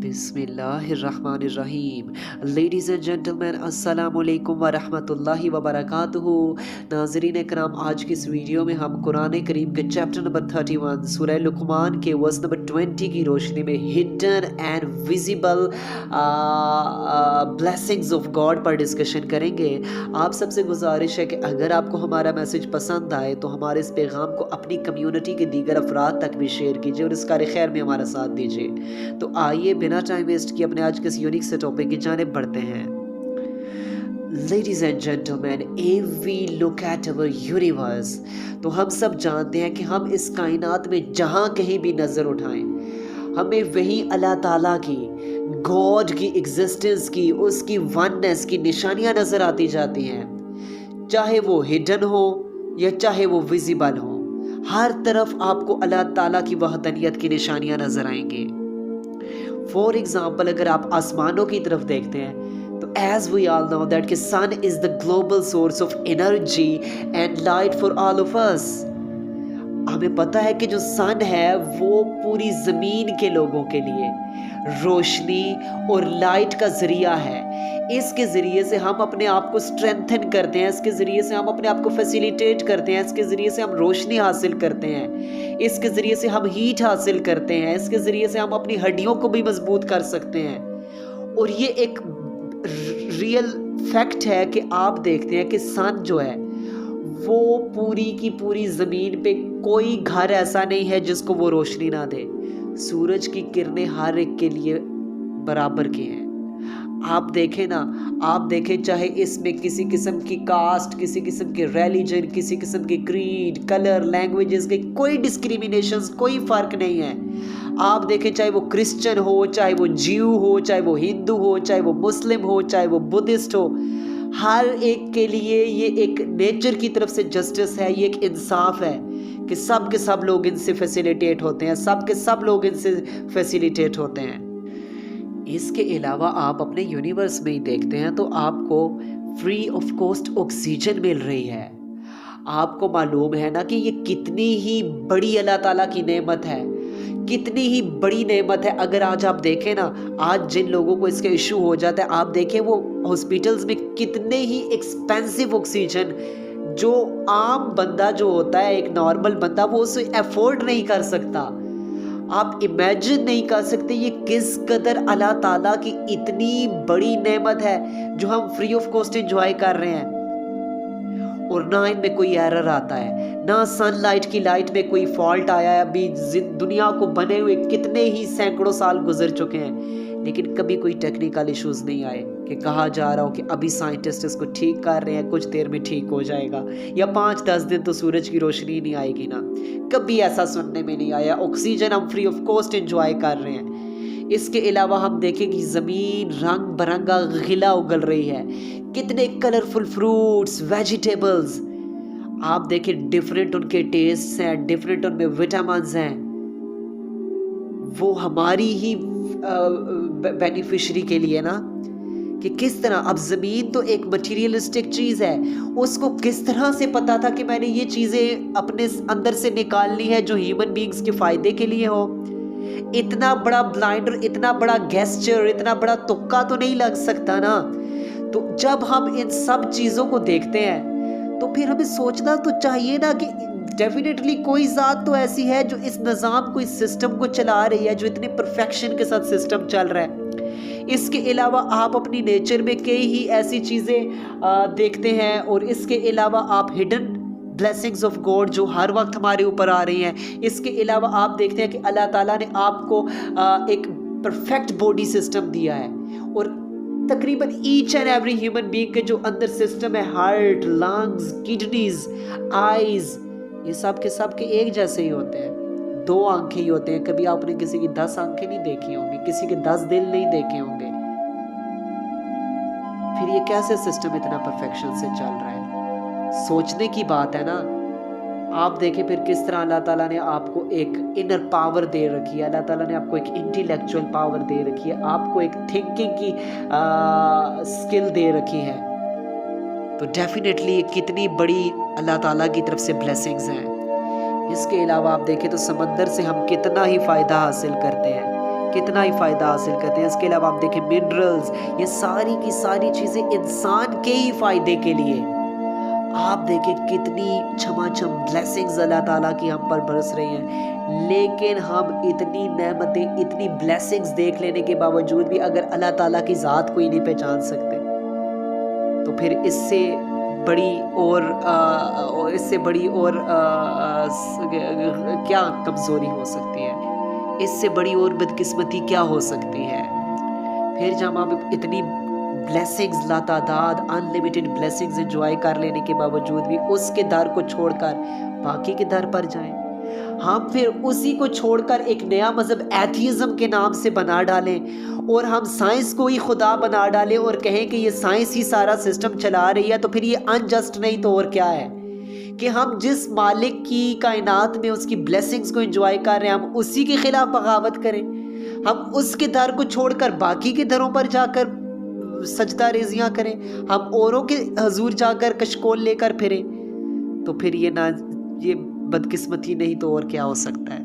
बिस्मिल्लाहिर्रहमानिर्रहीम। Ladies and gentleman, अस्सलाम वालेकुम व रहमतुल्लाहि व बरकातुहू। नाज़रीन कराम, आज की इस वीडियो में हम कुरान करीम के चैप्टर नंबर 31 सूरह लुक़मान के वर्स नंबर 20 की रोशनी में hidden and visible blessings of God पर डिस्कशन करेंगे। आप सबसे गुजारिश है कि अगर आपको हमारा मैसेज पसंद आए तो हमारे इस पैगाम को अपनी कम्युनिटी के दीगर अफराद तक भी शेयर कीजिए और इस कार खैर में हमारा साथ दीजिए। तो आइए बिना टाइम वेस्ट किए अपने आज के इस यूनिक से टॉपिक की जानिब बढ़ते हैं। Ladies and gentlemen, if we look at our universe, तो हम सब जानते हैं कि हम इस कायनात में जहाँ कहीं भी नज़र उठाएं हमें वही अल्लाह ताला की, गॉड की एग्जिस्टेंस की, उसकी वननेस की निशानियाँ नज़र आती जाती हैं। चाहे वो हिडन हो या चाहे वो विजिबल हो, हर तरफ आपको अल्लाह ताला की वहदनियत की निशानियाँ नज़र आएंगी। फॉर एग्ज़ाम्पल, अगर आप आसमानों की तरफ देखते हैं तो as we all know that कि sun is the global source of energy and light for all of us. हमें पता है कि जो सन है वो पूरी ज़मीन के लोगों के लिए रोशनी और लाइट का ज़रिया है। इसके ज़रिए से हम अपने आप को स्ट्रेंथन करते हैं, इसके ज़रिए से हम अपने आप को फैसिलिटेट करते हैं, इसके ज़रिए से हम रोशनी हासिल करते हैं, इसके ज़रिए से हम हीट हासिल करते हैं, इसके ज़रिए से हम अपनी हड्डियों को भी मजबूत कर सकते हैं। और ये एक रियल फैक्ट है कि आप देखते हैं कि सन जो है वो पूरी की पूरी ज़मीन पे कोई घर ऐसा नहीं है जिसको वो रोशनी ना दे। सूरज की किरणें हर एक के लिए बराबर की हैं। आप देखें ना, आप देखें चाहे इसमें किसी किस्म की कास्ट, किसी किस्म की रिलीजन, किसी किस्म की क्रीड, कलर, लैंग्वेजेस के कोई डिस्क्रिमिनेशंस, कोई फ़र्क नहीं है। आप देखें चाहे वो क्रिश्चियन हो, चाहे वो ज्यू हो, चाहे वो हिंदू हो, चाहे वो मुस्लिम हो, चाहे वो बुद्धिस्ट हो, हर एक के लिए ये एक नेचर की तरफ से जस्टिस है, ये एक इंसाफ है कि सब के सब लोग इनसे फैसिलिटेट होते हैं, सब के सब लोग इनसे फैसिलिटेट होते हैं। इसके अलावा आप अपने यूनिवर्स में ही देखते हैं तो आपको फ्री ऑफ कॉस्ट ऑक्सीजन मिल रही है। आपको मालूम है ना कि ये कितनी ही बड़ी अल्लाह ताला की नेमत है, कितनी ही बड़ी नेमत है। अगर आज आप देखें ना, आज जिन लोगों को इसका इशू हो जाता है, आप देखें वो हॉस्पिटल्स में कितने ही एक्सपेंसिव ऑक्सीजन, जो आम बंदा जो होता है, एक नॉर्मल बंदा, वो उसे अफोर्ड नहीं कर सकता। आप इमेजिन नहीं कर सकते ये किस कदर अल्लाह ताला की इतनी बड़ी नेमत है जो हम फ्री ऑफ कॉस्ट एंजॉय कर रहे हैं। और ना इनमें कोई एरर आता है, ना सनलाइट की लाइट में कोई फॉल्ट आया है। अभी दुनिया को बने हुए कितने ही सैकड़ों साल गुजर चुके हैं, लेकिन कभी कोई टेक्निकल इश्यूज नहीं आए कि कहा जा रहा हो कि अभी साइंटिस्ट इसको ठीक कर रहे हैं, कुछ देर में ठीक हो जाएगा, या 5-10 दिन तो सूरज की रोशनी नहीं आएगी ना। कभी ऐसा सुनने में नहीं आया। ऑक्सीजन हम फ्री ऑफ कॉस्ट एंजॉय कर रहे हैं। इसके अलावा हम देखें कि ज़मीन रंग बरंगा गिला उगल रही है, कितने कलरफुल फ्रूट्स, वेजिटेबल्स। आप देखें डिफरेंट उनके टेस्ट हैं, डिफरेंट उनमें विटामिन्स हैं। वो हमारी ही बेनिफिशरी के लिए ना, कि किस तरह अब ज़मीन तो एक मटीरियलिस्टिक चीज़ है, उसको किस तरह से पता था कि मैंने ये चीज़ें अपने अंदर से निकालनी है जो ह्यूमन बींग्स के फ़ायदे के लिए हो। इतना बड़ा ब्लाइंडर, इतना बड़ा गेस्चर, इतना बड़ा तुक्का तो नहीं लग सकता ना। तो जब हम इन सब चीज़ों को देखते हैं तो फिर हमें सोचना तो चाहिए ना कि डेफिनेटली कोई ज़ात तो ऐसी है जो इस निज़ाम को, इस सिस्टम को चला रही है, जो इतने परफेक्शन के साथ सिस्टम चल रहा है। इसके अलावा आप अपनी नेचर में कई ही ऐसी चीज़ें देखते हैं, और इसके अलावा आप हिडन ब्लेसिंग्स ऑफ गॉड जो हर वक्त हमारे ऊपर आ रही हैं। इसके अलावा आप देखते हैं कि अल्लाह ताला ने आपको एक परफेक्ट बॉडी सिस्टम दिया है, और तकरीबन each and every human being के जो अंदर सिस्टम है, हार्ट, लंग्स, किडनीज, आईज, ये सब के एक जैसे ही होते हैं। 2 आंखें ही होते हैं। कभी आपने किसी की 10 आंखें नहीं देखी होंगी, किसी के 10 दिल नहीं देखे होंगे। फिर ये कैसे सिस्टम इतना परफेक्शन से चल रहा है? सोचने की बात है ना। आप देखें फिर किस तरह अल्लाह ताला ने आपको एक इनर पावर दे रखी है, अल्लाह ताला ने आपको एक इंटेलेक्चुअल पावर दे रखी है, आपको एक थिंकिंग की स्किल दे रखी है। तो डेफिनेटली कितनी बड़ी अल्लाह ताला की तरफ से ब्लेसिंग्स हैं। इसके अलावा आप देखें तो समंदर से हम कितना ही फ़ायदा हासिल करते हैं, کتنا ہی فائدہ حاصل کرتے ہیں. اس کے علاوہ آپ دیکھیں منرلز، یہ ساری کی ساری چیزیں انسان کے ہی فائدے کے لیے. آپ دیکھیں کتنی چھما چھم بلیسنگز اللہ تعالیٰ کی ہم پر برس رہی ہیں، لیکن ہم اتنی نعمتیں، اتنی بلیسنگز دیکھ لینے کے باوجود بھی اگر اللہ تعالیٰ کی ذات کو ہی نہیں پہچان سکتے تو پھر اس سے بڑی اور کیا کمزوری ہو سکتی ہے، اس سے بڑی اور بدقسمتی کیا ہو سکتی ہے. پھر جب ہم اتنی بلیسنگز لاتعداد انلیمیٹڈ بلیسنگز انجوائے کر لینے کے باوجود بھی اس کے در کو چھوڑ کر باقی کے در پر جائیں، ہم پھر اسی کو چھوڑ کر ایک نیا مذہب ایتھیزم کے نام سے بنا ڈالیں اور ہم سائنس کو ہی خدا بنا ڈالیں اور کہیں کہ یہ سائنس ہی سارا سسٹم چلا رہی ہے، تو پھر یہ انجسٹ نہیں تو اور کیا ہے کہ ہم جس مالک کی کائنات میں اس کی بلیسنگز کو انجوائے کر رہے ہیں ہم اسی کے خلاف بغاوت کریں، ہم اس کے در کو چھوڑ کر باقی کے دروں پر جا کر سجدہ ریزیاں کریں، ہم اوروں کے حضور جا کر کشکول لے کر پھریں، تو پھر یہ بدقسمتی نہیں تو اور کیا ہو سکتا ہے.